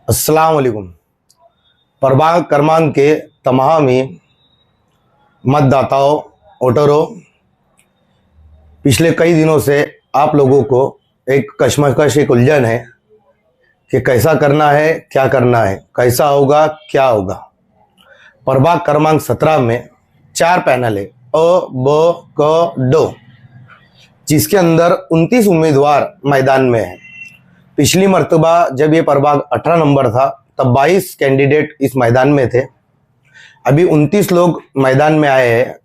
अस्सलाम वालेकुम। प्रभाग क्रमांक के तमाम ही मतदाताओं, वोटरों, पिछले कई दिनों से आप लोगों को एक कश्मकश, एक उलझन है कि कैसा करना है, क्या करना है, कैसा होगा, क्या होगा। प्रभाग क्रमांक 17 में 4 पैनल है, अ, ब, क, ड, जिसके अंदर 29 उम्मीदवार मैदान में हैं। पिछली मर्तबा जब ये प्रभाग 18 नंबर था तब 22 कैंडिडेट इस मैदान में थे। अभी 29 लोग मैदान में आए हैं।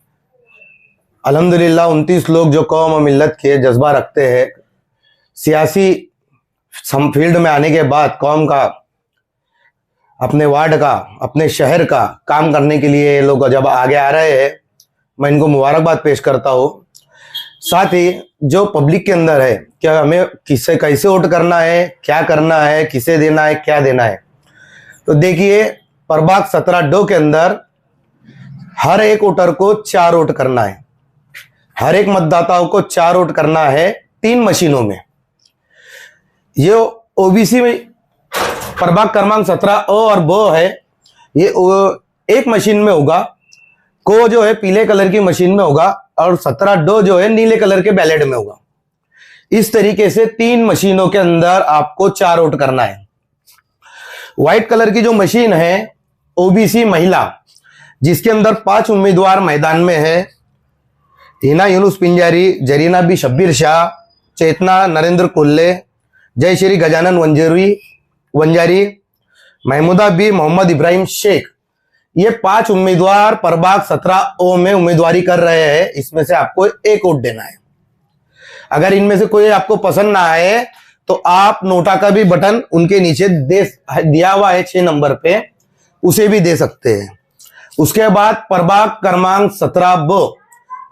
अल्हम्दुलिल्लाह 29 लोग जो कौम और मिल्लत के जज्बा रखते हैं, सियासी फील्ड में आने के बाद कौम का, अपने वार्ड का, अपने शहर का काम करने के लिए ये लोग जब आगे आ रहे हैं, मैं इनको मुबारकबाद पेश करता हूँ। साथ ही जो पब्लिक के अंदर है, क्या हमें किसे कैसे वोट करना है, क्या करना है, किसे देना है, क्या देना है, तो देखिए प्रभाग 17 डो के अंदर हर एक वोटर को 4 वोट करना है। हर एक मतदाताओं को 4 वोट करना है 3 मशीनों में। ये ओबीसी में प्रभाग क्रमांक 17 अ और ब है, ये एक मशीन में होगा। को जो है पीले कलर की मशीन में होगा और 17 डो जो है नीले कलर के बैलेट में होगा। इस तरीके से 3 मशीनों के अंदर आपको 4 वोट करना है। व्हाइट कलर की जो मशीन है ओबीसी महिला, जिसके अंदर 5 उम्मीदवार मैदान में है। हिना यूनुस पिंजारी, जरीना बी शब्बीर शाह, चेतना नरेंद्र कोल्ले, जय श्री गजानन वंजारी, महमूदा बी मोहम्मद इब्राहिम शेख, ये 5 उम्मीदवार प्रभाग 17 ओ में उम्मीदवारी कर रहे हैं। इसमें से आपको एक वोट देना है। अगर इनमें से कोई आपको पसंद ना आए तो आप नोटा का भी बटन उनके नीचे दिया हुआ है 6 नंबर पे, उसे भी दे सकते हैं। उसके बाद प्रभाग क्रमांक 17 ब,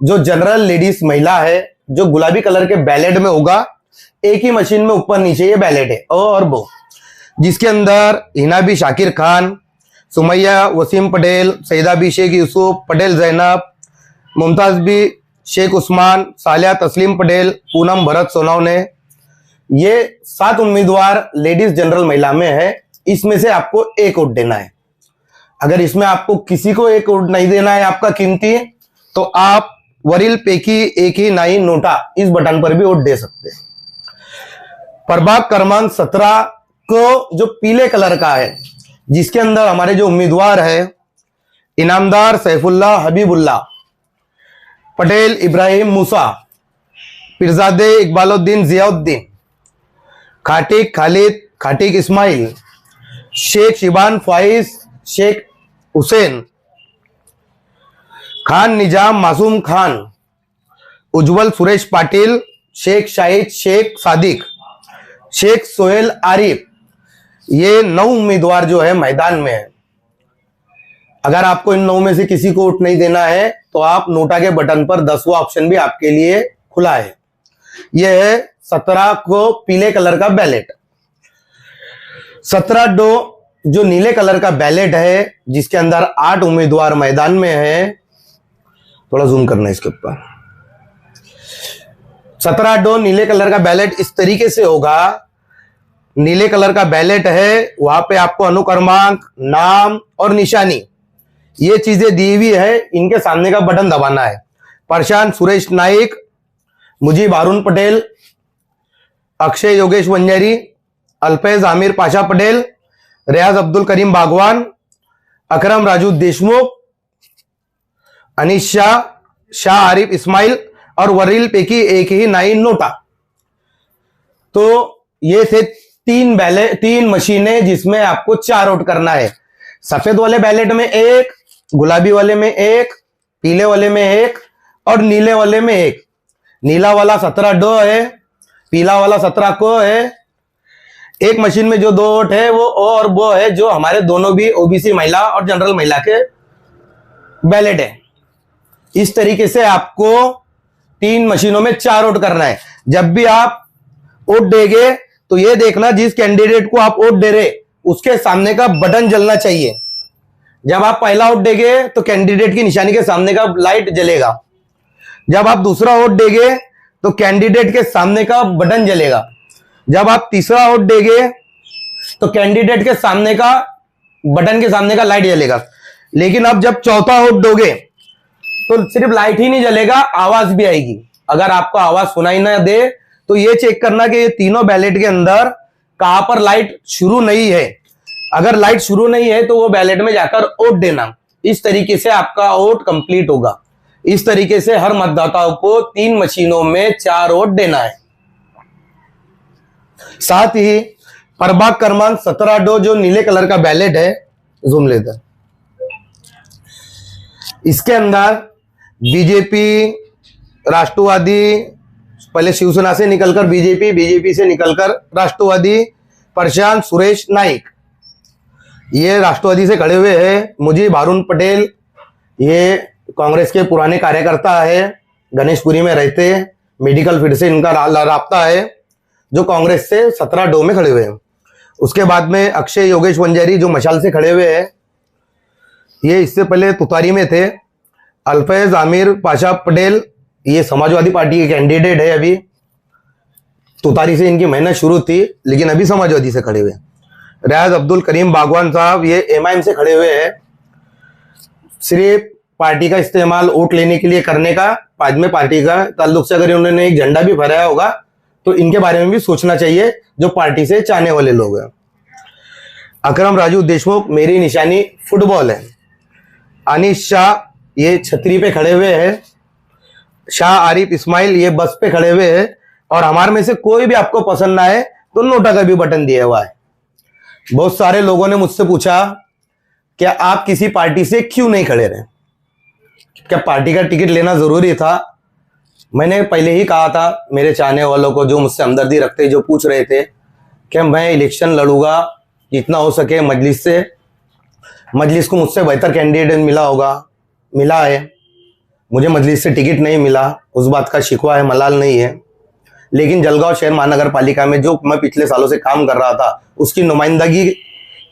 जो जनरल लेडीज महिला है, जो गुलाबी कलर के बैलेट में होगा। एक ही मशीन में ऊपर नीचे ये बैलेट है, अ और ब, जिसके अंदर हिना बी शाकिर खान, सुमैया वसीम पटेल, सईदा बी शेख यूसुफ, पटेल जैनब, मुमताज बी शेख उस्मान, सालिया तस्लीम पटेल, पूनम भरत सोनवने, ये 7 उम्मीदवार लेडीज जनरल महिला में है। इसमें से आपको एक वोट देना है। अगर इसमें आपको किसी को एक वोट नहीं देना है आपका कीमती, तो आप वरील पैकी एक ही नाई नोटा इस बटन पर भी वोट दे सकते हैं। प्रभाग क्रमांक 17 को जो पीले कलर का है, जिसके अंदर हमारे जो उम्मीदवार है इनामदार सैफुल्लाह हबीबुल्लाह, पटेल इब्राहिम मूसा, पिरजादे इकबालुद्दीन जियाउद्दीन, खाटिक खालिद खाटिक इस्माइल, शेख शिबान फाइज शेख हुसैन, खान निजाम मासूम खान, उज्जवल सुरेश पाटिल, शेख शाहिद शेख सादिक, शेख सोहेल आरिफ, ये 9 उम्मीदवार जो है मैदान में है। अगर आपको इन 9 में से किसी को वोट नहीं देना है तो आप नोटा के बटन पर 10वां ऑप्शन भी आपके लिए खुला है। यह है 17 को पीले कलर का बैलेट। 17 डो जो नीले कलर का बैलेट है, जिसके अंदर 8 उम्मीदवार मैदान में है। थोड़ा जूम करना है इसके ऊपर। 17 डो नीले कलर का बैलेट इस तरीके से होगा। नीले कलर का बैलेट है, वहां पे आपको अनुक्रमांक, नाम और निशानी, ये चीजें दी हुई है। इनके सामने का बटन दबाना है। प्रशांत सुरेश नाइक, मुजीब हारून पटेल, अक्षय योगेश वंजारी, अल्फेज आमिर पाशा पटेल, रियाज अब्दुल करीम बागवान, अकरम राजू देशमुख, अनीश शाह आरिफ इस्माइल और वरील पैकी एक ही नाई नोटा। तो ये थे 3 मशीनें जिसमें आपको 4 वोट करना है। सफेद वाले बैलेट में 1, गुलाबी वाले में 1, पीले वाले में 1 और नीले वाले में 1। नीला वाला 17 डो है, पीला वाला 17 को है। एक मशीन में जो 2 वोट है वो ओ और बो है, जो हमारे दोनों भी ओबीसी महिला और जनरल महिला के बैलेट है। इस तरीके से आपको 3 मशीनों में 4 वोट करना है। जब भी आप वोट देंगे तो ये देखना, जिस कैंडिडेट को आप वोट दे रहे उसके सामने का बटन जलना चाहिए। जब आप पहला वोट देंगे तो कैंडिडेट की निशानी के सामने का लाइट जलेगा। जब आप दूसरा वोट देंगे तो कैंडिडेट के सामने का बटन जलेगा। जब आप तीसरा वोट देंगे तो कैंडिडेट के सामने का बटन के सामने का लाइट जलेगा। लेकिन अब जब चौथा वोट दोगे तो सिर्फ लाइट ही नहीं जलेगा, आवाज भी आएगी। अगर आपको आवाज सुनाई ना दे तो ये चेक करना कि ये तीनों बैलेट के अंदर कहां पर लाइट शुरू नहीं है। अगर लाइट शुरू नहीं है तो वो बैलेट में जाकर वोट देना। इस तरीके से आपका वोट कंप्लीट होगा। इस तरीके से हर मतदाताओं को 3 मशीनों में 4 वोट देना है। साथ ही प्रभाग क्रमांक 17 जो नीले कलर का बैलेट है, जूम लेकर, इसके अंदर बीजेपी, राष्ट्रवादी, पहले शिवसेना से निकलकर बीजेपी, बीजेपी से निकलकर राष्ट्रवादी, प्रशांत सुरेश नाइक ये राष्ट्रवादी से खड़े हुए हैं। मुजीब हारून पटेल ये कांग्रेस के पुराने कार्यकर्ता है, गणेशपुरी में रहते हैं, मेडिकल फील्ड से इनका राब्ता है, जो कांग्रेस से 17 में खड़े हुए हैं। उसके बाद में अक्षय योगेश वंजारी जो मशाल से खड़े हुए हैं, ये इससे पहले तुतारी में थे। अल्फैज आमिर पाशा पटेल ये समाजवादी पार्टी के कैंडिडेट है। अभी तुतारी से इनकी मेहनत शुरू थी लेकिन अभी समाजवादी से खड़े हुए। रियाज अब्दुल करीम बागवान साहब ये एमआईएम से खड़े हुए हैं। सिर्फ पार्टी का इस्तेमाल वोट लेने के लिए करने का, बाद में पार्टी का ताल्लुक से अगर उन्होंने एक झंडा भी फहराया होगा तो इनके बारे में भी सोचना चाहिए, जो पार्टी से चाहने वाले लोग हैं। अकरम राजू देशमुख मेरी निशानी फुटबॉल है। अनिश शाह ये छतरी पे खड़े हुए हैं। शाह आरिफ इस्माइल ये बस पे खड़े हुए हैं। और हमारे में से कोई भी आपको पसंद ना है तो नोटा का भी बटन दिया हुआ है। बहुत सारे लोगों ने मुझसे पूछा क्या आप किसी पार्टी से क्यों नहीं खड़े रहे, क्या पार्टी का टिकट लेना जरूरी था। मैंने पहले ही कहा था मेरे चाहने वालों को, जो मुझसे हमदर्दी रखते, जो पूछ रहे थे कि मैं इलेक्शन लड़ूंगा जितना हो सके मजलिस से। मजलिस को मुझसे बेहतर कैंडिडेट मिला होगा, मिला है। मुझे मजलिस से टिकट नहीं मिला, उस बात का शिकवा है, मलाल नहीं है। लेकिन जलगांव शहर महानगर पालिका में जो मैं पिछले सालों से काम कर रहा था, उसकी नुमाइंदगी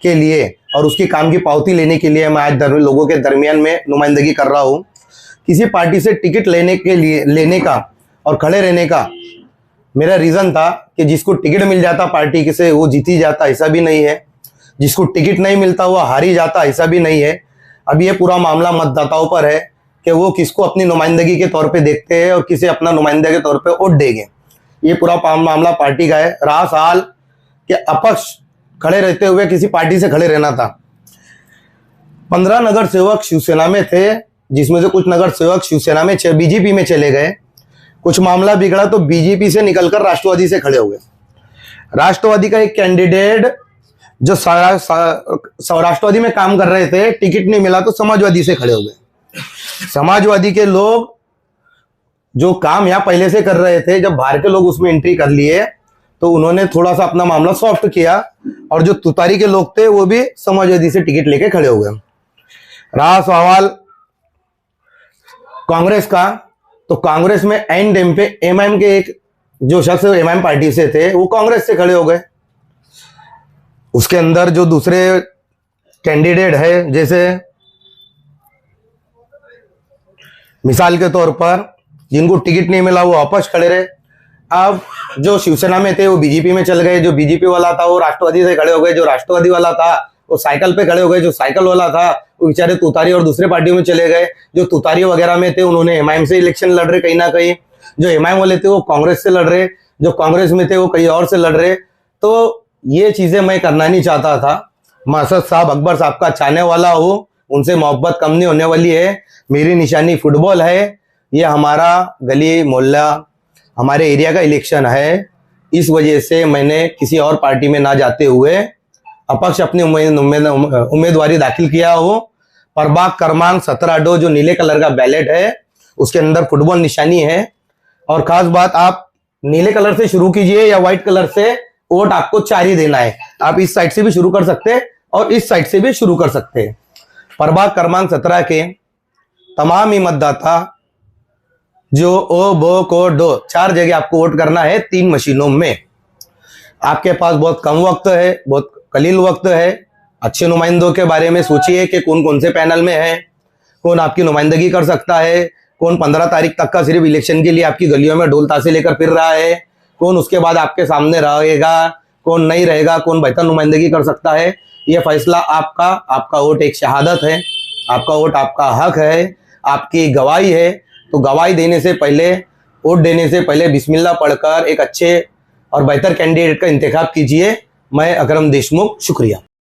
के लिए और उसकी काम की पावती लेने के लिए मैं आज लोगों के दरमियान में नुमाइंदगी कर रहा हूँ। किसी पार्टी से टिकट लेने का और खड़े रहने का मेरा रीज़न था कि जिसको टिकट मिल जाता पार्टी से वो जीत ही जाता, ऐसा भी नहीं है। जिसको टिकट नहीं मिलता वो हार ही जाता, ऐसा भी नहीं है। अब ये पूरा मामला मतदाताओं पर है कि वो किसको अपनी नुमाइंदगी के तौर पे देखते हैं और किसे अपना नुमाइंदा के तौर पे वोट देंगे। ये पूरा मामला पार्टी का है। रहा सवाल कि अपक्ष खड़े रहते हुए किसी पार्टी से खड़े रहना था। 15 नगर सेवक शिवसेना में थे, जिसमें से कुछ नगर सेवक शिवसेना में बीजेपी में चले गए। कुछ मामला बिगड़ा तो बीजेपी से निकलकर राष्ट्रवादी से खड़े हुए। राष्ट्रवादी का एक कैंडिडेट जो राष्ट्रवादी में काम कर रहे थे, टिकट नहीं मिला तो समाजवादी से खड़े हो गए। समाजवादी के लोग जो काम यहाँ पहले से कर रहे थे, जब बाहर के लोग उसमें एंट्री कर लिए तो उन्होंने थोड़ा सा अपना मामला सॉफ्ट किया और जो तुतारी के लोग थे वो भी समाजवादी से टिकट लेके खड़े हो गए। रहा सवाल कांग्रेस का, तो कांग्रेस में एंड टाइम पे एमआईएम के एक जो शख्स एमआईएम पार्टी से थे वो कांग्रेस से खड़े हो गए। उसके अंदर जो दूसरे कैंडिडेट है, जैसे मिसाल के तौर पर जिनको टिकट नहीं मिला वो वापस खड़े रहे। अब जो शिवसेना में थे वो बीजेपी में चल गए, जो बीजेपी वाला था वो राष्ट्रवादी से खड़े हो गए, जो राष्ट्रवादी वाला था वो साइकिल पे खड़े हो गए, जो साइकिल वाला था वो बेचारे तुतारी और दूसरे पार्टियों में चले गए। जो तुतारी वगैरह में थे उन्होंने एमआईएम से इलेक्शन लड़ रहे कहीं ना कहीं, जो एमआईएम वाले थे वो कांग्रेस से लड़ रहे, जो कांग्रेस में थे वो कहीं और से लड़ रहे। तो ये चीजें मैं करना नहीं चाहता था। मसद साहब अकबर साहब का चाहने वाला हूँ, उनसे मोहब्बत कम नहीं होने वाली है। मेरी निशानी फुटबॉल है। ये हमारा गली मोहल्ला हमारे एरिया का इलेक्शन है, इस वजह से मैंने किसी और पार्टी में ना जाते हुए अपक्ष अपनी उम्मीदवारी दाखिल किया हो। प्रभाग क्रमांक 17 जो नीले कलर का बैलेट है उसके अंदर फुटबॉल निशानी है। और खास बात, आप नीले कलर से शुरू कीजिए या व्हाइट कलर से, वोट आपको 4 ही देना है। आप इस साइड से भी शुरू कर सकते हैं और इस साइड से भी शुरू कर सकते हैं। प्रभाग क्रमांक 17 के तमाम ही मतदाता जो ओ बो को डो 4 जगह आपको वोट करना है 3 मशीनों में। आपके पास बहुत कम वक्त है, बहुत कलील वक्त है। अच्छे नुमाइंदों के बारे में सोचिए कि कौन कौन से पैनल में है, कौन आपकी नुमाइंदगी कर सकता है, कौन 15 तारीख तक का सिर्फ इलेक्शन के लिए आपकी गलियों में ढोल ताशे लेकर फिर रहा है, कौन उसके बाद आपके सामने रहेगा, कौन नहीं रहेगा, कौन बेहतर नुमाइंदगी कर सकता है, ये फैसला आपका। आपका वोट एक शहादत है, आपका वोट आपका हक है, आपकी गवाही है। तो गवाही देने से पहले, वोट देने से पहले बिस्मिल्लाह पढ़कर एक अच्छे और बेहतर कैंडिडेट का इंतखाब कीजिए। मैं अकरम देशमुख, शुक्रिया।